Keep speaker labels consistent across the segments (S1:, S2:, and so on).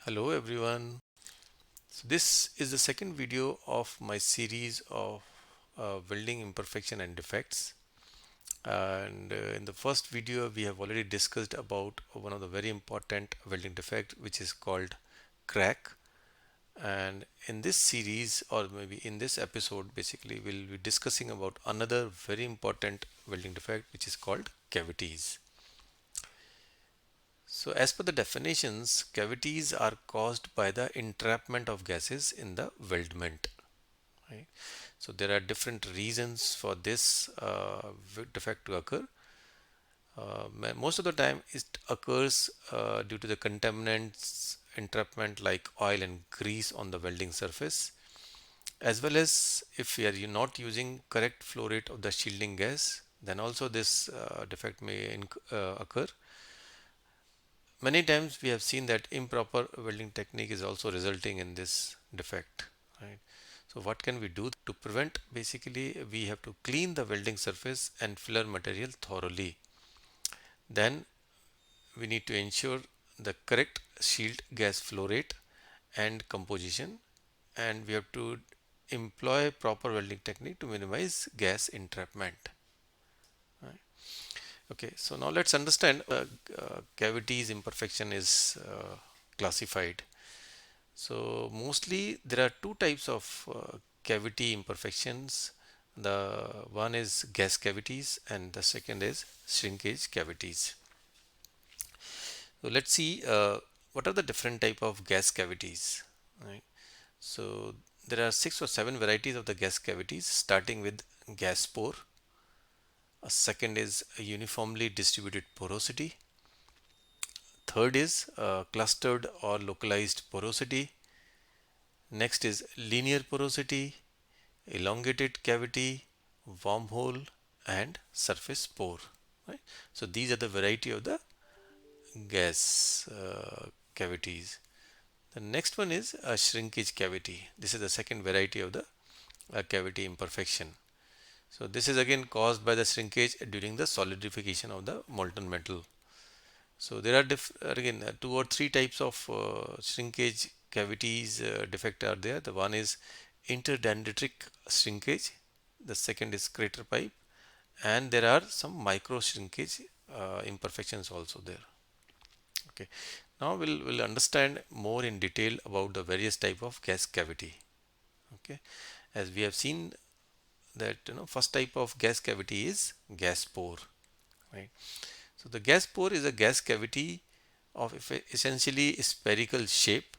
S1: Hello everyone. So this is the second video of my series of welding imperfection and defects. And in the first video, we have already discussed about one of the very important welding defect, which is called crack. And in this series, or maybe in this episode, basically, we'll be discussing about another very important welding defect, which is called cavities. So as per the definitions, cavities are caused by the entrapment of gases in the weldment. Right? So there are different reasons for this defect to occur. Most of the time it occurs due to the contaminants entrapment like oil and grease on the welding surface, as well as if we are not using correct flow rate of the shielding gas, then also this defect may occur. Many times we have seen that improper welding technique is also resulting in this defect, right? So what can we do to prevent? Basically, we have to clean the welding surface and filler material thoroughly. Then we need to ensure the correct shield gas flow rate and composition, and we have to employ proper welding technique to minimize gas entrapment. Right? Okay, so now let's understand cavities imperfection is classified. So mostly there are two types of cavity imperfections. The one is gas cavities and the second is shrinkage cavities. So let's see what are the different type of gas cavities. Right? So there are 6 or 7 varieties of the gas cavities, starting with gas pore. A second is a uniformly distributed porosity. Third is clustered or localized porosity. Next is linear porosity, elongated cavity, wormhole, and surface pore. Right? So these are the variety of the gas cavities. The next one is a shrinkage cavity. This is the second variety of the cavity imperfection. So this is again caused by the shrinkage during the solidification of the molten metal. So there are again 2 or 3 types of shrinkage cavities defect are there. The one is interdendritic shrinkage, the second is crater pipe, and there are some micro shrinkage imperfections also there. Okay, now we'll understand more in detail about the various type of gas cavity. Okay, as we have seen that first type of gas cavity is gas pore, right? So the gas pore is a gas cavity of essentially spherical shape,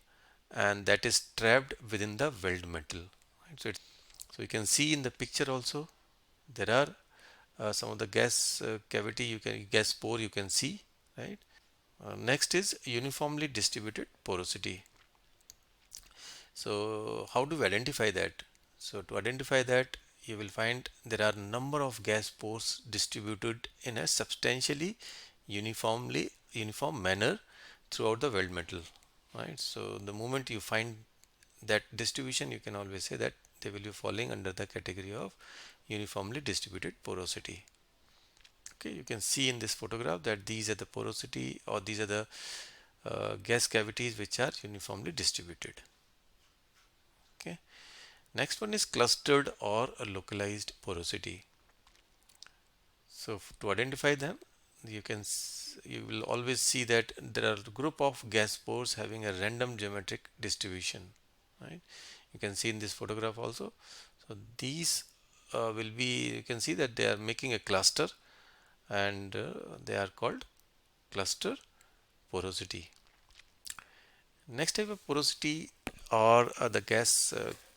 S1: and that is trapped within the weld metal. Right? So you can see in the picture also there are some of the gas cavity gas pore you can see, right? Next is uniformly distributed porosity. So how do we identify that? So to identify that, you will find there are number of gas pores distributed in a substantially uniform manner throughout the weld metal, right? So the moment you find that distribution, you can always say that they will be falling under the category of uniformly distributed porosity. Okay, you can see in this photograph that these are the porosity, or these are the gas cavities which are uniformly distributed. Okay. Next one is clustered or a localized porosity. So to identify them, you will always see that there are a group of gas pores having a random geometric distribution, right? You can see in this photograph also. So these will be, you can see that they are making a cluster, and they are called cluster porosity. Next type of porosity or the gas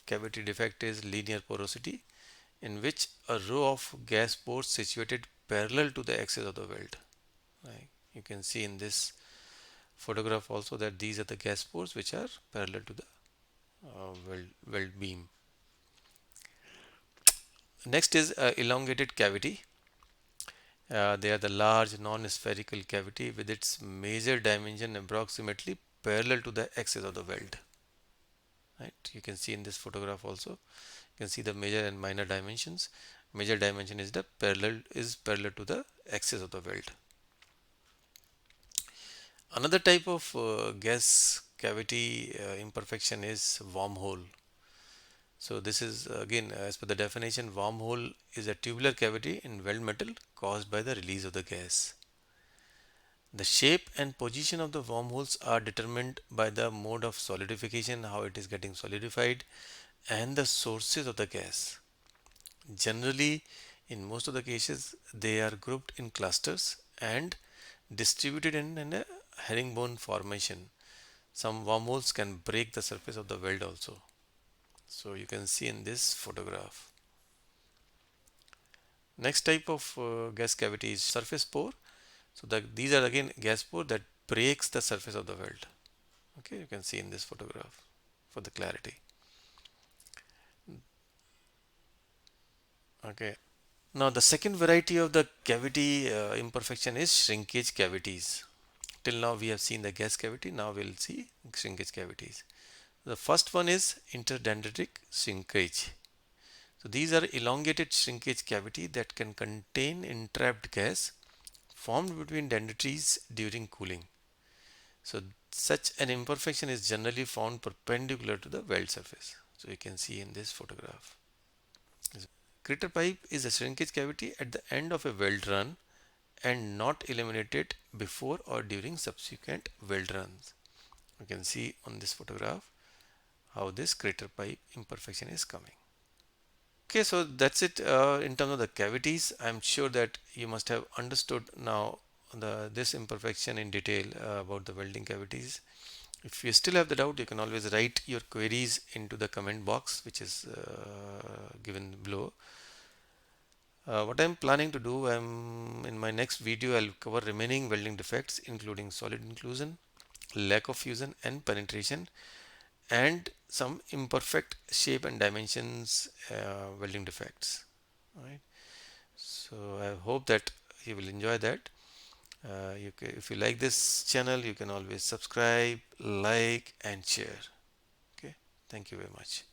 S1: cavity defect is linear porosity, in which a row of gas pores situated parallel to the axis of the weld. Right? You can see in this photograph also that these are the gas pores which are parallel to the weld beam. Next is elongated cavity. They are the large non-spherical cavity with its major dimension approximately parallel to the axis of the weld. Right? You can see in this photograph also. You can see the major and minor dimensions. Major dimension is the parallel to the axis of the weld. Another type of gas cavity imperfection is wormhole. So this is again as per the definition, wormhole is a tubular cavity in weld metal caused by the release of the gas. The shape and position of the wormholes are determined by the mode of solidification, how it is getting solidified, and the sources of the gas. Generally, in most of the cases, they are grouped in clusters and distributed in a herringbone formation. Some wormholes can break the surface of the weld also. So you can see in this photograph. Next type of gas cavity is surface pore. So these are again gas pore that breaks the surface of the weld. Okay, you can see in this photograph for the clarity. Okay. Now the second variety of the cavity imperfection is shrinkage cavities. Till now we have seen the gas cavity. Now we'll see shrinkage cavities. The first one is interdendritic shrinkage. So these are elongated shrinkage cavity that can contain entrapped gas formed between dendrites during cooling. So such an imperfection is generally found perpendicular to the weld surface. So you can see in this photograph. Crater pipe is a shrinkage cavity at the end of a weld run and not eliminated before or during subsequent weld runs. You can see on this photograph how this crater pipe imperfection is coming. Okay, so that's it in terms of the cavities. I'm sure that you must have understood now this imperfection in detail about the welding cavities. If you still have the doubt, you can always write your queries into the comment box, which is given below. What I'm planning to do, in my next video, I'll cover remaining welding defects, including solid inclusion, lack of fusion and penetration, and some imperfect shape and dimensions welding defects. Right. So I hope that you will enjoy that. If you like this channel, you can always subscribe, like, and share. Okay. Thank you very much.